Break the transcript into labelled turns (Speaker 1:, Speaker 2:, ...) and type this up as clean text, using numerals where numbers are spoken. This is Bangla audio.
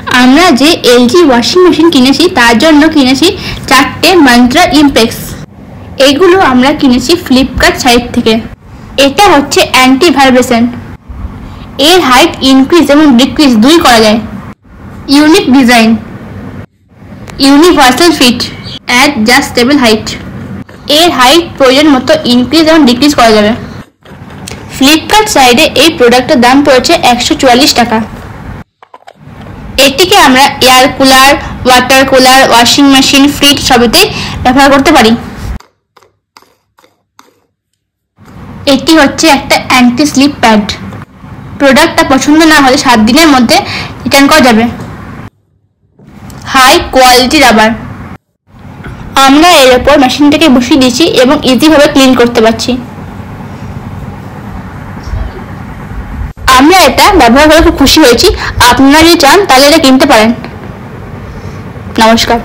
Speaker 1: আমরা যে এলজি ওয়াশিং মেশিন কিনেছি তার জন্য কিনেছি 4টে মন্ত্রা ইমপ্রেক্স। এগুলো আমরা কিনেছি ফ্লিপকার্ট সাইট থেকে। এটা হচ্ছে অ্যান্টি ভাইব্রেশন। এর হাইট ইনক্রিজ এবং ডিক্রিজ দুই করা যায়। Unique design, universal fit, adjustable height. এর হাইট প্রয়োজন মতো ইনক্রিজ এবং ডিক্রিজ করা যাবে। ফ্লিপকার্ট সাইটে এই প্রোডাক্টের দাম পড়েছে 144 টাকা। এটিকে আমরা air cooler, water cooler, washing machine, fridge সবেতেই ব্যবহার করতে পারি। এটি হচ্ছে একটা অ্যান্টি স্লিপ প্যাড। প্রোডাক্টটা পছন্দ না হলে 7 দিনের মধ্যে রিটার্ন করা যাবে। High quality rubber. আমরা এর উপর মেশিনটাকে বসিয়ে দিয়েছি এবং ইজিভাবে ক্লিন করতে পারছি। আমরা এটা ব্যবহার করে খুব খুশি হয়েছি। আপনারা যদি চান তাহলে এটা কিনতে পারেন। নমস্কার।